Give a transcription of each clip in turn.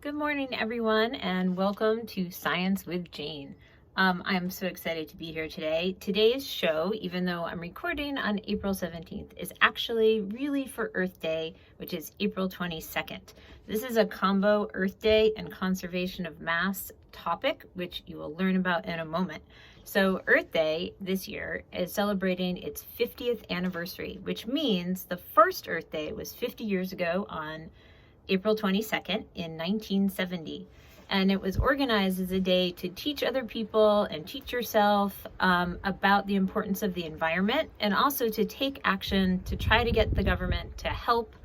Good morning, everyone, and welcome to Science with Jane. I'm so excited to be here today. Today's show, even though I'm recording on April 17th, is actually really for Earth Day, which is April 22nd. This is a combo Earth Day and conservation of mass topic, which you will learn about in a moment. So Earth Day this year is celebrating its 50th anniversary, which means the first Earth Day was 50 years ago on April 22nd in 1970. And it was organized as a day to teach other people and teach yourself about the importance of the environment, and also to take action to try to get the government to help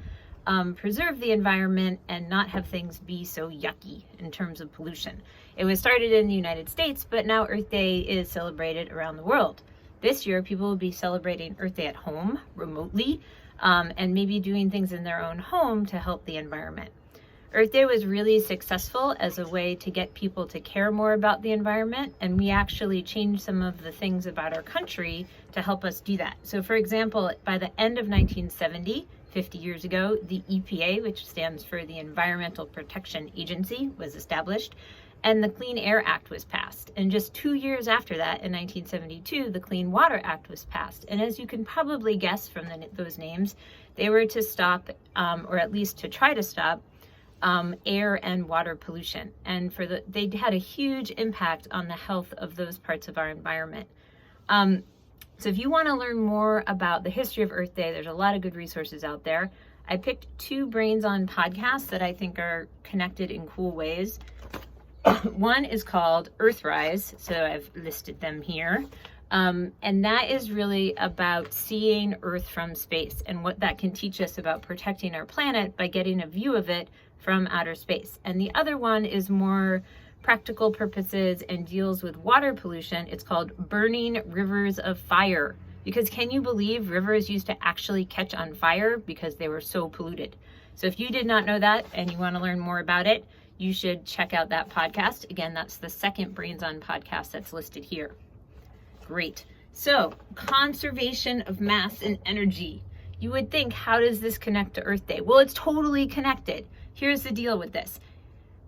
preserve the environment and not have things be so yucky in terms of pollution. It was started in the United States, but now Earth Day is celebrated around the world. This year, people will be celebrating Earth Day at home, remotely, and maybe doing things in their own home to help the environment. Earth Day was really successful as a way to get people to care more about the environment, and we actually changed some of the things about our country to help us do that. So for example, by the end of 1970, 50 years ago, the EPA, which stands for the Environmental Protection Agency, was established, and the Clean Air Act was passed. And just 2 years after that, in 1972, the Clean Water Act was passed. And as you can probably guess from those names, they were to stop, or at least to try to stop, air and water pollution. And they had a huge impact on the health of those parts of our environment. So if you want to learn more about the history of Earth Day, there's a lot of good resources out there. I picked 2 Brains On podcasts that I think are connected in cool ways. One is called Earthrise, so I've listed them here. And that is really about seeing Earth from space and what that can teach us about protecting our planet by getting a view of it from outer space. And the other one is more practical purposes and deals with water pollution. It's called Burning Rivers of Fire. Because can you believe rivers used to actually catch on fire because they were so polluted? So if you did not know that and you want to learn more about it, you should check out that podcast. Again, that's the second Brains On podcast that's listed here. Great. So, conservation of mass and energy. You would think, how does this connect to Earth Day? Well, it's totally connected. Here's the deal with this.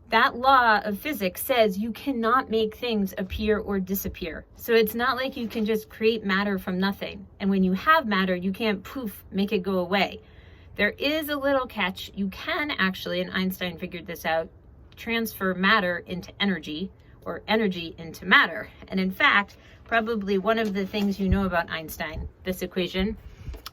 That law of physics says you cannot make things appear or disappear. So it's not like you can just create matter from nothing. And when you have matter, you can't poof, make it go away. There is a little catch. You can actually, and Einstein figured this out, transfer matter into energy, or energy into matter. And in fact, probably one of the things you know about Einstein, this equation,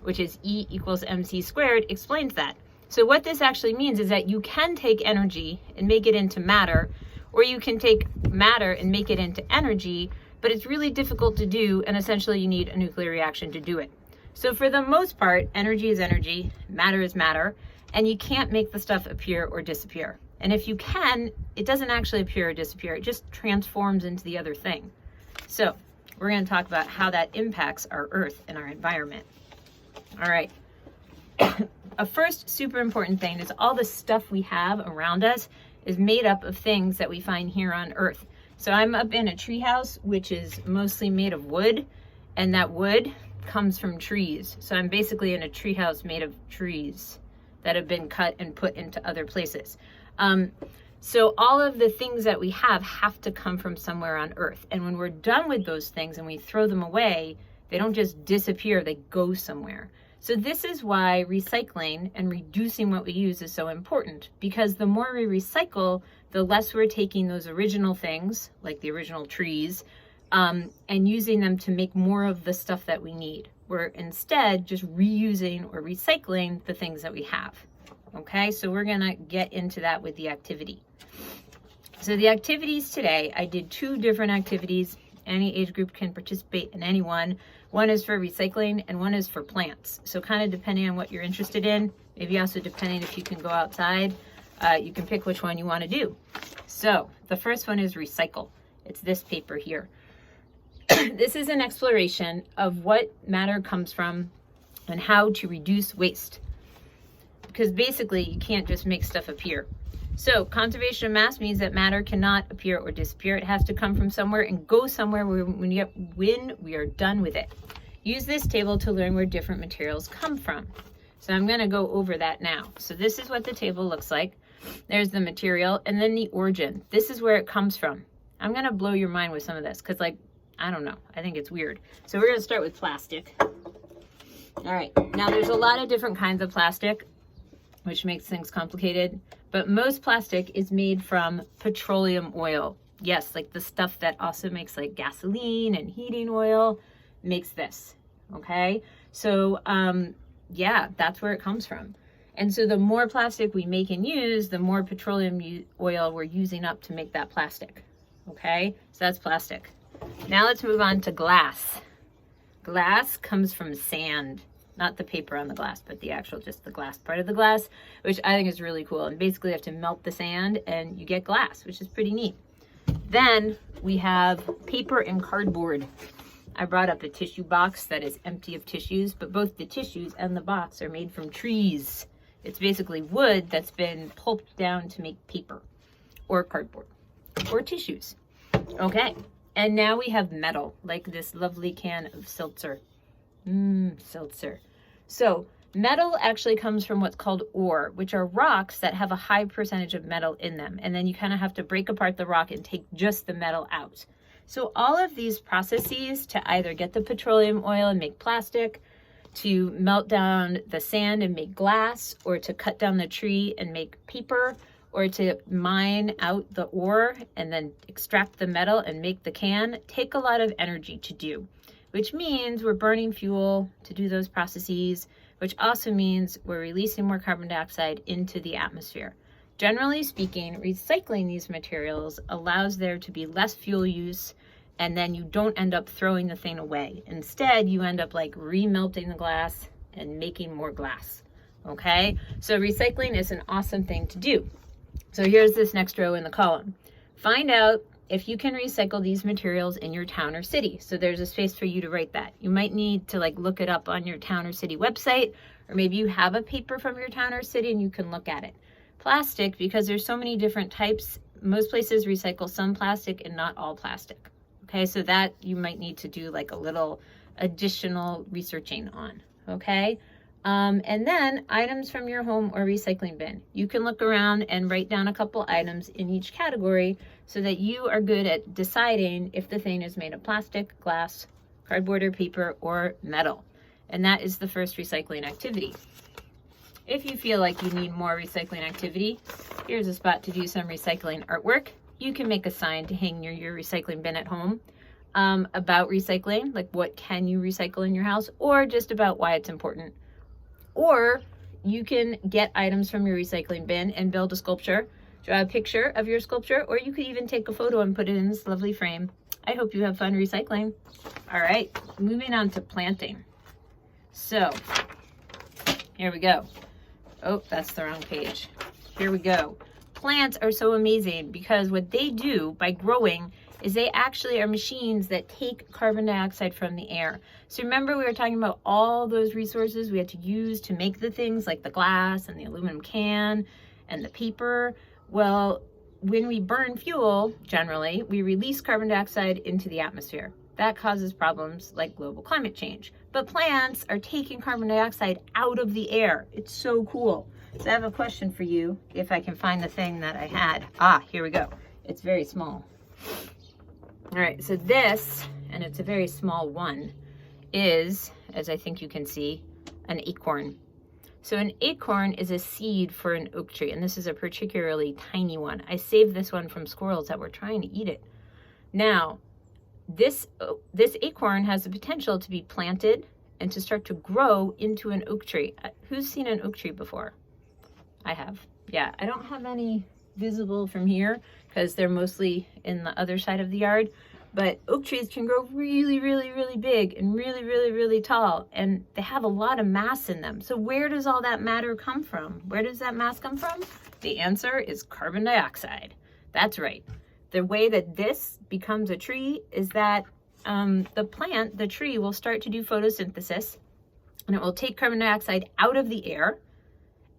which is E equals mc squared, explains that. So what this actually means is that you can take energy and make it into matter, or you can take matter and make it into energy, but it's really difficult to do, and essentially you need a nuclear reaction to do it. So for the most part, energy is energy, matter is matter, and you can't make the stuff appear or disappear. And if you can, it doesn't actually appear or disappear, it just transforms into the other thing. So we're going to talk about how that impacts our Earth and our environment. All right. A first super important thing is all the stuff we have around us is made up of things that we find here on Earth. So I'm up in a treehouse, which is mostly made of wood, and that wood comes from trees. So I'm basically in a treehouse made of trees that have been cut and put into other places. So all of the things that we have to come from somewhere on Earth. And when we're done with those things and we throw them away, they don't just disappear, they go somewhere. So this is why recycling and reducing what we use is so important, because the more we recycle, the less we're taking those original things, like the original trees, and using them to make more of the stuff that we need. We're instead just reusing or recycling the things that we have. Okay, so we're gonna get into that with the activity. So the activities today, I did 2 different activities. Any age group can participate in any one. One is for recycling and one is for plants. So kind of depending on what you're interested in, maybe also depending if you can go outside, you can pick which one you want to do. So the first one is recycle. It's this paper here. This is an exploration of what matter comes from and how to reduce waste. Because basically you can't just make stuff appear. So conservation of mass means that matter cannot appear or disappear. It has to come from somewhere and go somewhere when we are done with it. Use this table to learn where different materials come from. So I'm going to go over that now. So this is what the table looks like. There's the material, and then the origin. This is where it comes from. I'm gonna blow your mind with some of this because, like, I don't know, I think it's weird. So we're gonna start with plastic. All right, now there's a lot of different kinds of plastic, which makes things complicated, but most plastic is made from petroleum oil. Yes, like the stuff that also makes like gasoline and heating oil makes this, okay? So yeah, that's where it comes from. And so the more plastic we make and use, the more petroleum oil we're using up to make that plastic, okay? So that's plastic. Now let's move on to glass. Glass comes from sand, not the paper on the glass, but the actual, just the glass part of the glass, which I think is really cool. And basically you have to melt the sand and you get glass, which is pretty neat. Then we have paper and cardboard. I brought up a tissue box that is empty of tissues, but both the tissues and the box are made from trees. It's basically wood that's been pulped down to make paper or cardboard or tissues. Okay, and now we have metal, like this lovely can of seltzer. Seltzer. So metal actually comes from what's called ore, which are rocks that have a high percentage of metal in them. And then you kind of have to break apart the rock and take just the metal out. So all of these processes to either get the petroleum oil and make plastic, to melt down the sand and make glass, or to cut down the tree and make paper, or to mine out the ore and then extract the metal and make the can, take a lot of energy to do, which means we're burning fuel to do those processes, which also means we're releasing more carbon dioxide into the atmosphere. Generally speaking, recycling these materials allows there to be less fuel use, and then you don't end up throwing the thing away. Instead, you end up like remelting the glass and making more glass, okay? So recycling is an awesome thing to do. So here's this next row in the column. Find out if you can recycle these materials in your town or city. So there's a space for you to write that. You might need to like look it up on your town or city website, or maybe you have a paper from your town or city and you can look at it. Plastic, because there's so many different types, most places recycle some plastic and not all plastic. Okay, so that you might need to do like a little additional researching on, okay? And then items from your home or recycling bin. You can look around and write down a couple items in each category so that you are good at deciding if the thing is made of plastic, glass, cardboard or paper, or metal. And that is the first recycling activity. If you feel like you need more recycling activity, here's a spot to do some recycling artwork. You can make a sign to hang near your recycling bin at home about recycling, like what can you recycle in your house, or just about why it's important. Or you can get items from your recycling bin and build a sculpture, draw a picture of your sculpture, or you could even take a photo and put it in this lovely frame. I hope you have fun recycling. All right, moving on to planting. So here we go. Oh, that's the wrong page. Here we go. Plants are so amazing because what they do by growing is they actually are machines that take carbon dioxide from the air. So remember we were talking about all those resources we had to use to make the things like the glass and the aluminum can and the paper. Well, when we burn fuel, generally, we release carbon dioxide into the atmosphere. That causes problems like global climate change. But plants are taking carbon dioxide out of the air. It's so cool. So I have a question for you, if I can find the thing that I had. Ah, here we go. It's very small. All right, so this, and it's a very small one, is, as I think you can see, an acorn. So an acorn is a seed for an oak tree, and this is a particularly tiny one. I saved this one from squirrels that were trying to eat it. Now, this acorn has the potential to be planted and to start to grow into an oak tree. Who's seen an oak tree before? I have. Yeah, I don't have any visible from here because they're mostly in the other side of the yard. But oak trees can grow really, really, really big and really, really, really tall. And they have a lot of mass in them. So where does all that matter come from? Where does that mass come from? The answer is carbon dioxide. That's right. The way that this becomes a tree is that the tree will start to do photosynthesis, and it will take carbon dioxide out of the air,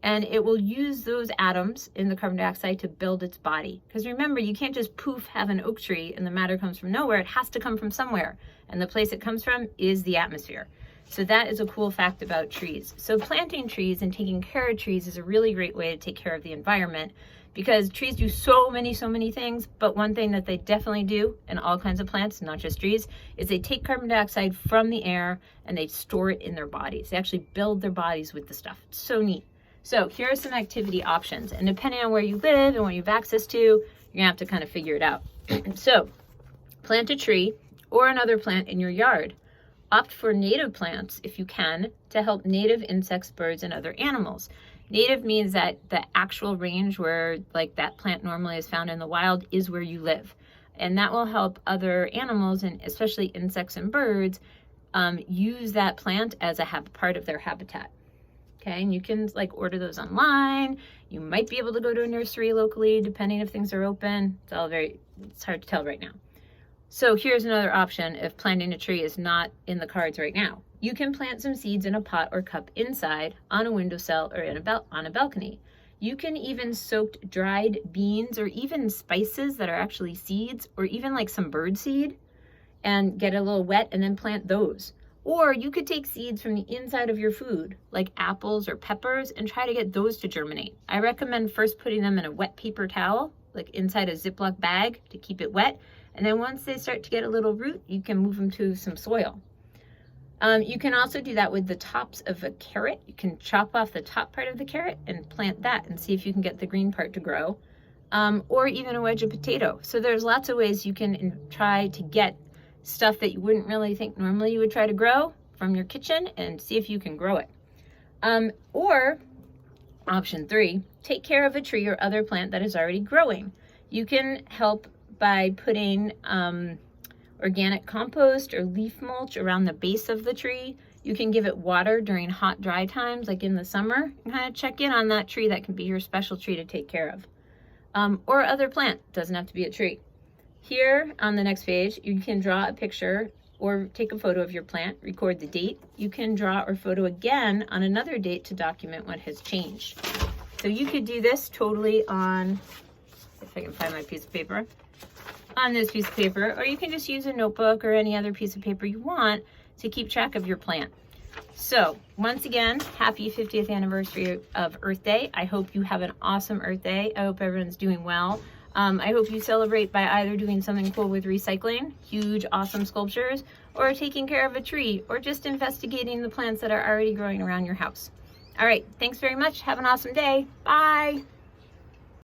and it will use those atoms in the carbon dioxide to build its body. Because remember, you can't just poof have an oak tree and the matter comes from nowhere. It has to come from somewhere, and the place it comes from is the atmosphere. So that is a cool fact about trees. So planting trees and taking care of trees is a really great way to take care of the environment, because trees do so many things, but one thing that they definitely do in all kinds of plants, not just trees, is they take carbon dioxide from the air and they store it in their bodies. They actually build their bodies with the stuff. It's so neat. So here are some activity options, and depending on where you live and what you have access to, you're gonna have to kind of figure it out. So plant a tree or another plant in your yard. Opt for native plants if you can, to help native insects, birds, and other animals. Native means that the actual range where like that plant normally is found in the wild is where you live. And that will help other animals, and especially insects and birds, use that plant as a part of their habitat. Okay, and you can like order those online. You might be able to go to a nursery locally, depending if things are open. It's hard to tell right now. So here's another option if planting a tree is not in the cards right now. You can plant some seeds in a pot or cup inside, on a windowsill, or on a balcony. You can even soak dried beans or even spices that are actually seeds, or even like some bird seed, and get a little wet and then plant those. Or you could take seeds from the inside of your food, like apples or peppers, and try to get those to germinate. I recommend first putting them in a wet paper towel, like inside a Ziploc bag to keep it wet. And then once they start to get a little root, you can move them to some soil. You can also do that with the tops of a carrot. You can chop off the top part of the carrot and plant that and see if you can get the green part to grow. Or even a wedge of potato. So there's lots of ways you can try to get stuff that you wouldn't really think normally you would try to grow from your kitchen and see if you can grow it. Or option 3, take care of a tree or other plant that is already growing. You can help by putting organic compost or leaf mulch around the base of the tree. You can give it water during hot, dry times, like in the summer, and kind of check in on that tree. That can be your special tree to take care of. Or other plant, doesn't have to be a tree. Here on the next page, you can draw a picture or take a photo of your plant, record the date. You can draw or photo again on another date to document what has changed. So you could do this totally on, if I can find my piece of paper, on this piece of paper, or you can just use a notebook or any other piece of paper you want to keep track of your plant. So once again, happy 50th anniversary of Earth Day. I hope you have an awesome Earth Day. I hope everyone's doing well. I hope you celebrate by either doing something cool with recycling, huge, awesome sculptures, or taking care of a tree, or just investigating the plants that are already growing around your house. All right, thanks very much. Have an awesome day. Bye.